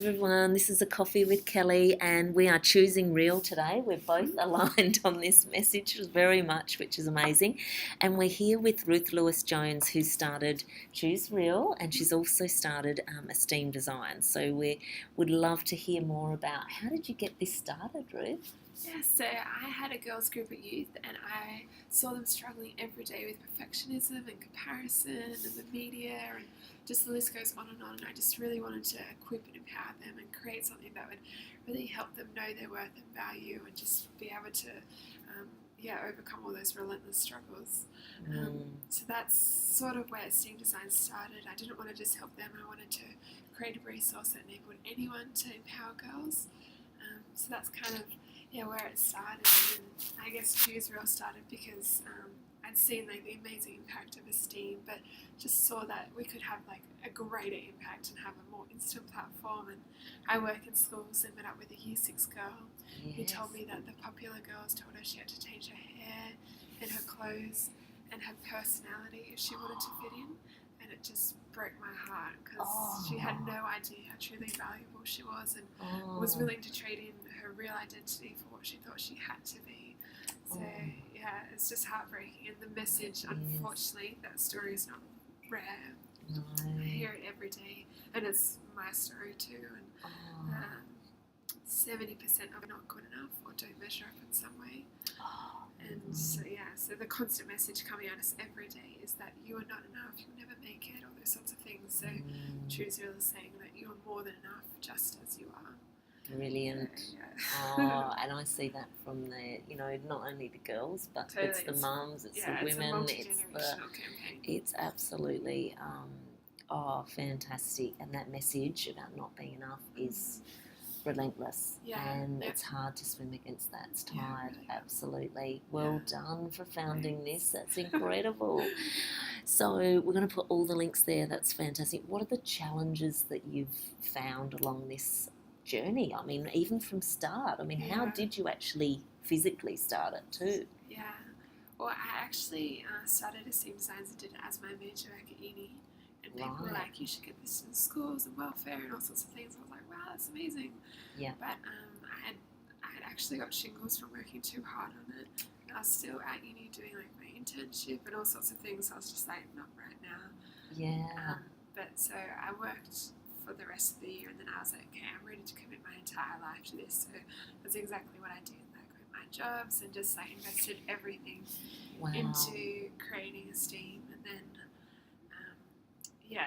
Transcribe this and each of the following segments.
Everyone, this is a coffee with Kellie, and we are choosing real today. We're both aligned on this message very much, which is amazing. And we're here with Ruth Lewis Jones, who started Choose Real, and she's also started Esteem Design. So we would love to hear more about how did you get this started, Ruth? Yeah, so I had a girls group at youth and I saw them struggling every day with perfectionism and comparison and the media and just the list goes on and on. And I just really wanted to equip and empower them and create something that would really help them know their worth and value and just be able to overcome all those relentless struggles. So that's sort of where Esteem Design started. I didn't want to just help them, I wanted to create a resource that enabled anyone to empower girls. So that's kind of where it started, and I guess Choose Real started because I'd seen the amazing impact of Esteem, but just saw that we could have a greater impact and have a more instant platform. And I work in schools and met up with a Year 6 girl who told me that the popular girls told her she had to change her hair and her clothes and her personality if she wanted to fit in, and it just broke my heart because she had no idea how truly valuable she was and was willing to trade in her real identity for what she thought she had to be. So it's just heartbreaking, and the message, unfortunately, that story is not rare. No. I hear it every day, and it's my story too. And 70% of not good enough or don't measure up in some way. And so the constant message coming at us every day is that you are not enough, you'll never make it, all those sorts of things. So Choose Real is saying that you are more than enough just as you are. Brilliant. And I see that from not only the girls, but Totally. It's the mums, it's the women, it's absolutely fantastic. And that message about not being enough is relentless, and it's hard to swim against that tide. Really. Absolutely. Well done for founding this. That's incredible. So we're going to put all the links there. That's fantastic. What are the challenges that you've found along this journey? I mean, even from start. I mean, how did you actually physically start it too? Well, I actually started Esteem Designs and did it as my major back at uni. And people were like, you should get this in schools and welfare and all sorts of things. I was like, wow, that's amazing. Yeah. But I had actually got shingles from working too hard on it. I was still at uni doing my internship and all sorts of things. So I was just like, not right now. Yeah. But so I worked for the rest of the year, and then I was like, okay, I'm ready to commit my entire life to this. So that's exactly what I did. Quit my jobs and just invested everything into creating Esteem. And then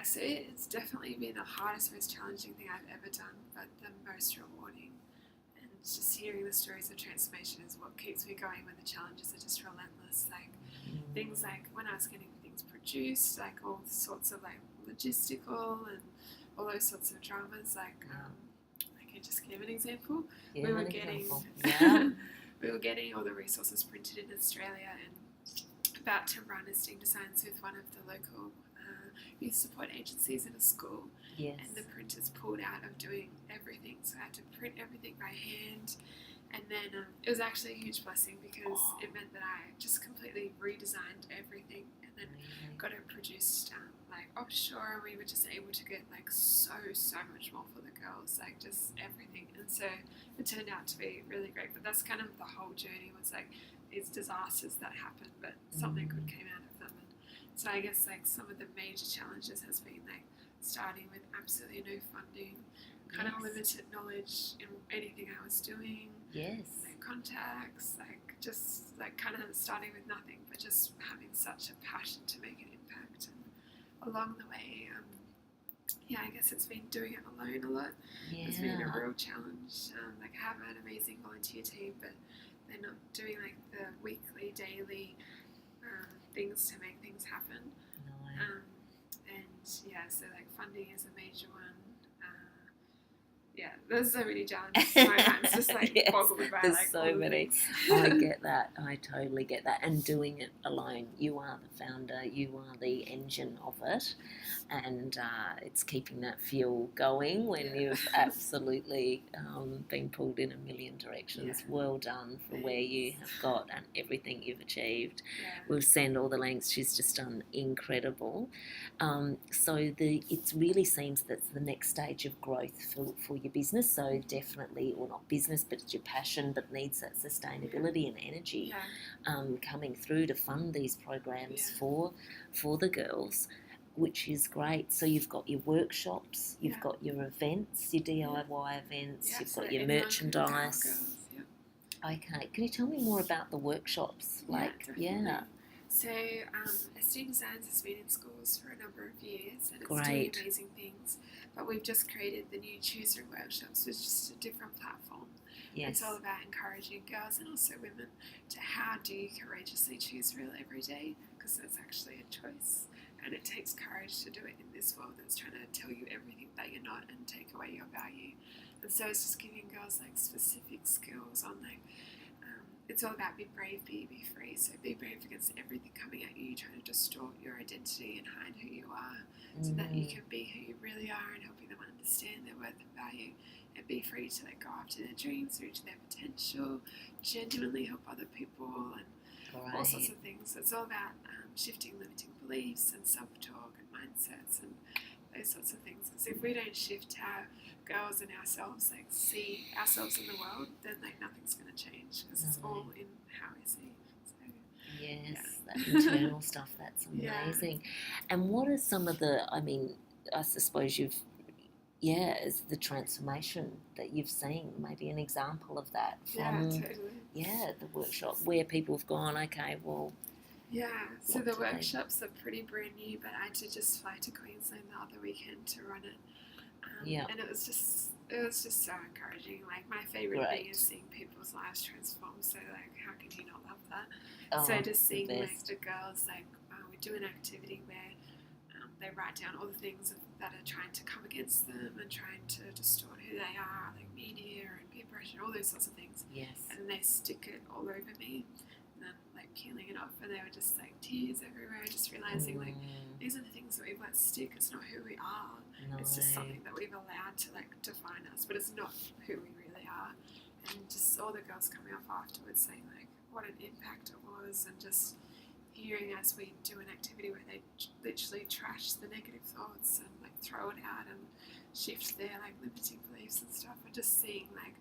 so it's definitely been the hardest, most challenging thing I've ever done, but the most rewarding. And just hearing the stories of transformation is what keeps me going when the challenges are just relentless. Things when I was getting things produced, all sorts of logistical and all those sorts of dramas. I can just give an example. We were getting all the resources printed in Australia and about to run Esteem Designs with one of the local youth support agencies in a school. Yes. And the printers pulled out of doing everything, so I had to print everything by hand. And then it was actually a huge blessing because it meant that I just completely redesigned everything and then got it produced offshore, and we were just able to get so much more for the girls, just everything. And so it turned out to be really great. But that's kind of the whole journey, was these disasters that happened, but something good came out of them. And so I guess some of the major challenges has been starting with absolutely no funding, kind of limited knowledge in anything I was doing. Yes. Contacts, just kind of starting with nothing, but just having such a passion to make an impact. And along the way, I guess it's been doing it alone a lot. Yeah. It's been a real challenge. I have an amazing volunteer team, but they're not doing the weekly, daily things to make things happen. So funding is a major one. there's so many challenges. My mind's just like Yes, boggled by there's like so all the many. things. I get that. I totally get that. And doing it alone, you are the founder, you are the engine of it, and it's keeping that fuel going when you've absolutely been pulled in a million directions. Well done for where you have got and everything you've achieved. We'll send all the links. She's just done incredible. So it really seems that's the next stage of growth for your business. So definitely, or not business, but it's your passion, but needs that sustainability and energy coming through to fund these programs for the girls, which is great. So you've got your workshops, you've got your events, your DIY events, you've got your merchandise. Okay, can you tell me more about the workshops? So, Student Designs has been in schools for a number of years and it's doing amazing things. But we've just created the new ChooseREAL workshops, which is just a different platform. It's all about encouraging girls and also women to how do you courageously choose real every day, because it's actually a choice. And it takes courage to do it in this world that's trying to tell you everything that you're not and take away your value. And so it's just giving girls like specific skills on like, it's all about be brave, be free. So be brave against everything coming at you, trying to distort your identity and hide who you are, so that you can be who you really are, and helping them understand their worth and value. And be free to like go after their dreams, reach their potential, genuinely help other people, and all sorts of things. So it's all about shifting limiting beliefs and self-talk and mindsets and those sorts of things. Because if we don't shift how girls and ourselves like see ourselves in the world, then like nothing's going to change, because it's all in how we see. So, that internal stuff, that's amazing. And what are some of the, I suppose is the transformation that you've seen, maybe an example of that from the workshop where people have gone, okay, well, so the workshops are pretty brand new, but I did just fly to Queensland the other weekend to run it. And it was just so encouraging. Like, my favourite thing is seeing people's lives transform, so like how can you not love that? So just seeing like the girls, like we do an activity where they write down all the things that are trying to come against them and trying to distort who they are, like media and peer pressure, all those sorts of things. And then they stick it all over me, and then like peeling it off, and they were just like tears everywhere, just realising like these are the things that we've let stick. It's not who we are. It's just something that we've allowed to like define us, but it's not who we really are. And just all the girls coming off afterwards saying like what an impact it was, and just hearing as we do an activity where they literally trash the negative thoughts and like throw it out and shift their like limiting beliefs and stuff, and just seeing like,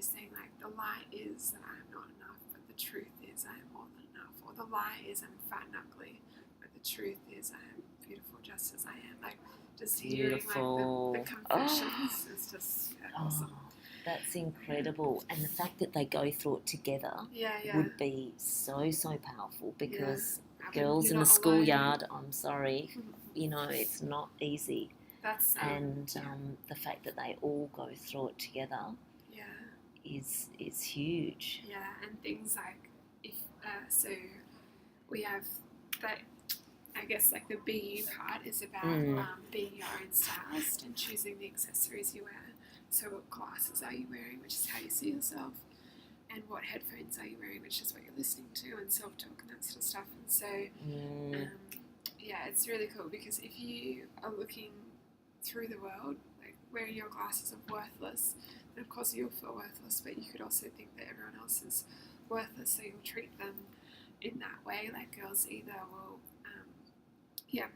saying like the lie is that I'm not enough, but the truth is I am more than enough, or the lie is I'm fat and ugly, but the truth is I am beautiful just as I am. Like, just hearing like the confessions is just awesome. That's incredible. And the fact that they go through it together would be so powerful, because girls in the schoolyard, I'm sorry, it's not easy. That's the fact that they all go through it together is huge. And things like if so we have that, I guess like the BU part is about being your own stylist and choosing the accessories you wear. So what glasses are you wearing, which is how you see yourself, and what headphones are you wearing, which is what you're listening to, and self-talk and that sort of stuff. And so, it's really cool, because if you are looking through the world, like wearing your glasses of worthless, then of course you'll feel worthless, but you could also think that everyone else is worthless, so you'll treat them in that way. Like, girls either will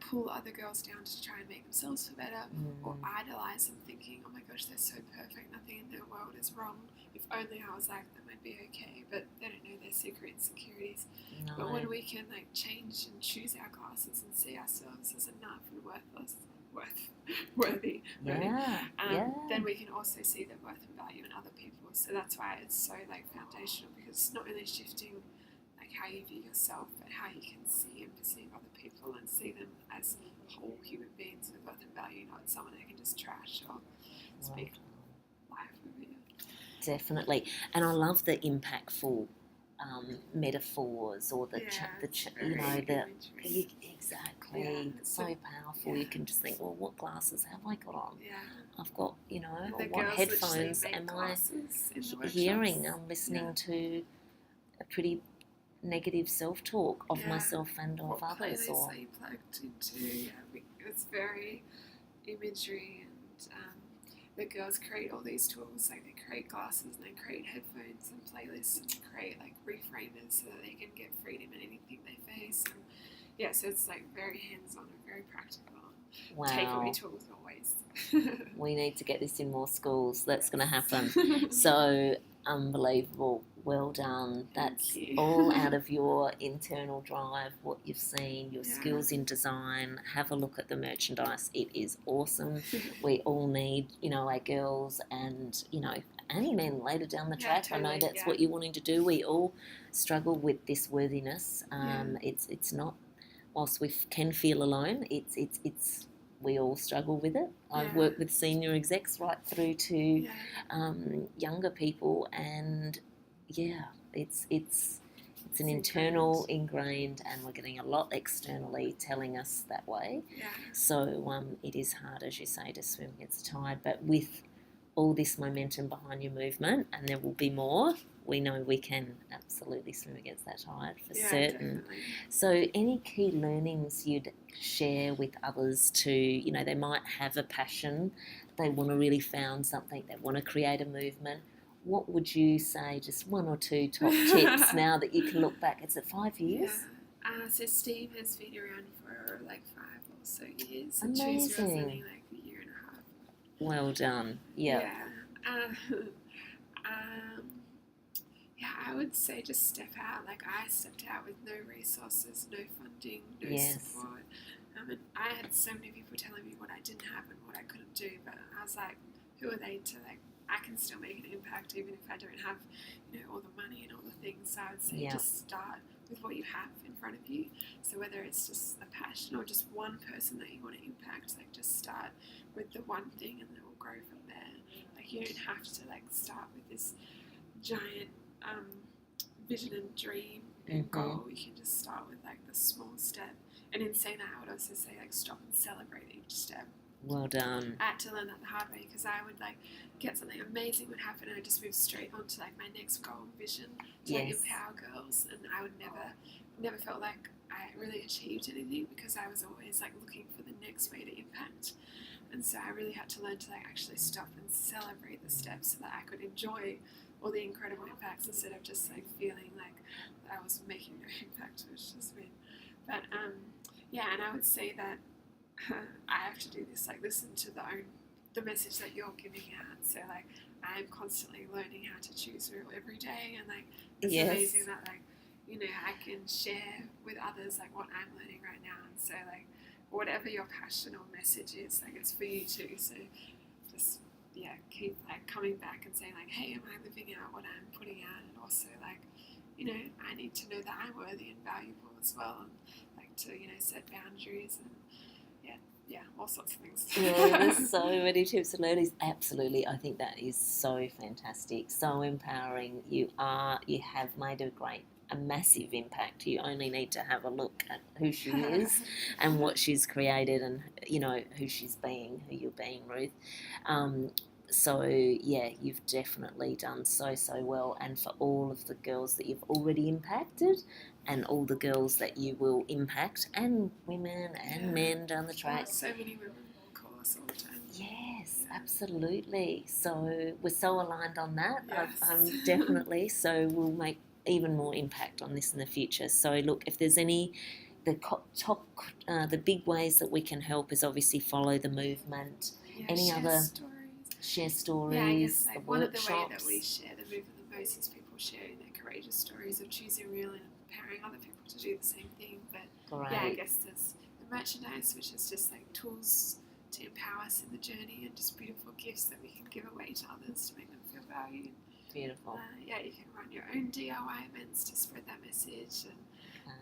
pull other girls down to try and make themselves feel better, or idolise them, thinking, oh my gosh, they're so perfect, nothing in their world is wrong, if only I was like them I'd be okay. But they don't know their secret insecurities. But when we can like change and choose our glasses and see ourselves as enough and worthy, then we can also see the worth and value in other people. So that's why it's so like foundational, because it's not only shifting like how you view yourself, but how you can see and perceive other people and see them as whole human beings with worth and value, not someone who can just trash or speak life over you. Definitely. And I love the impactful metaphors, or exactly, it's so powerful. You can just think, well, what glasses have I got on? I've got, you know, And or the what girls headphones literally am make I classes in the hearing? workshops. I'm listening to a pretty negative self-talk of myself and of others. Or playlists that you plugged into, it's very imagery, and the girls create all these tools, like they create glasses and they create headphones and playlists and create like reframers so that they can get freedom in anything they face. And yeah, so it's like very hands-on and very practical. Wow. Takeaway tools always. We need to get this in more schools. That's going to happen. So unbelievable. Well done. That's all out of your internal drive, what you've seen, your skills in design. Have a look at the merchandise. It is awesome. We all need, you know, our girls and, you know, any men later down the track. Totally, I know that's what you're wanting to do. We all struggle with this worthiness. It's not, whilst we can feel alone, it's we all struggle with it. I've worked with senior execs right through to younger people, and it's an internal ingrained, and we're getting a lot externally telling us that way. So it is hard, as you say, to swim against the tide, but with all this momentum behind your movement, and there will be more, we know we can absolutely swim against that tide for certain. Definitely. So any key learnings you'd share with others to, you know, they might have a passion, they want to really found something, they want to create a movement. What would you say, just one or two top tips now that you can look back? Is it 5 years? So Steve has been around for like 5 or so years. Amazing. ChooseREAL's only like a year and a half. Well done. Yeah. I would say just step out. Like I stepped out with no resources, no funding, no support. And I had so many people telling me what I didn't have and what I couldn't do, but I was like, who are they to like, I can still make an impact even if I don't have, you know, all the money and all the things. So I would say just start with what you have in front of you. So whether it's just a passion or just one person that you want to impact, like just start with the one thing and then it will grow from there. Like you don't have to like start with this giant vision and dream and goal. You can just start with like the small step. And in saying that, I would also say like stop and celebrate each step. Well done. I had to learn that the hard way because I would like get something amazing would happen and I just move straight on to like my next goal and vision to like empower girls, and I would never felt like I really achieved anything because I was always like looking for the next way to impact. And so I really had to learn to like actually stop and celebrate the steps so that I could enjoy all the incredible impacts instead of just like feeling like I was making no impact, which is weird. But and I would say that I have to do this, like listen to the message that you're giving out. So like I'm constantly learning how to choose real every day, and like it's amazing that like, you know, I can share with others like what I'm learning right now. And so like whatever your passion or message is, like it's for you too. So just keep like coming back and saying like, hey, am I living out what I'm putting out? And also like, you know, I need to know that I'm worthy and valuable as well, and like to, you know, set boundaries and all sorts of things. There's so many tips and learnings. Absolutely, I think that is so fantastic, so empowering. You have made a massive impact. You only need to have a look at who she is and what she's created, and you know who she's being, who you're being, Ruth. So you've definitely done so well, and for all of the girls that you've already impacted and all the girls that you will impact, and women and men down the track. So many women call us all the time. Yes, absolutely. So we're so aligned on that. Yes. Definitely. So we'll make even more impact on this in the future. So look, if there's the big ways that we can help is obviously follow the movement. Any other share stories? Yeah, I guess like one of the workshops. ways that we share the movement the most is people sharing their courageous stories of choosing real and empowering other people to do the same thing. But I guess there's the merchandise, which is just like tools to empower us in the journey, and just beautiful gifts that we can give away to others to make them feel valued. Beautiful. You can run your own DIY events to spread that message, and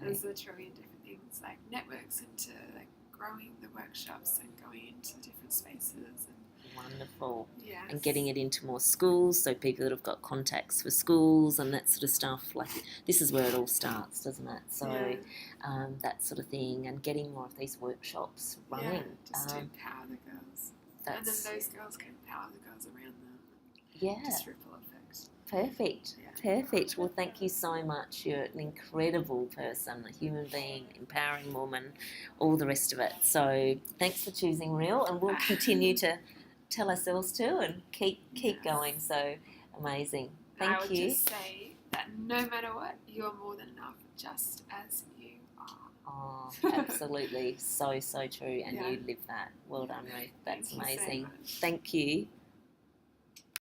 there's a trillion different things like networks into like growing the workshops and going into different spaces. Wonderful. Yes. And getting it into more schools, so people that have got contacts for schools and that sort of stuff. Like this is where it all starts, doesn't it? So that sort of thing, and getting more of these workshops running. Just to empower the girls. And then those girls can empower the girls around them. Yeah. Just ripple effect. Perfect. Yeah. Perfect. Well, thank you so much. You're an incredible person, a human being, empowering woman, all the rest of it. So thanks for choosing real, and we'll continue to tell ourselves too and keep going. So amazing. Thank I would you. just say that no matter what, you're more than enough, just as you are. Oh, absolutely. So true. And you live that. Well done, Ruth. That's amazing. Thank you so much. Thank you.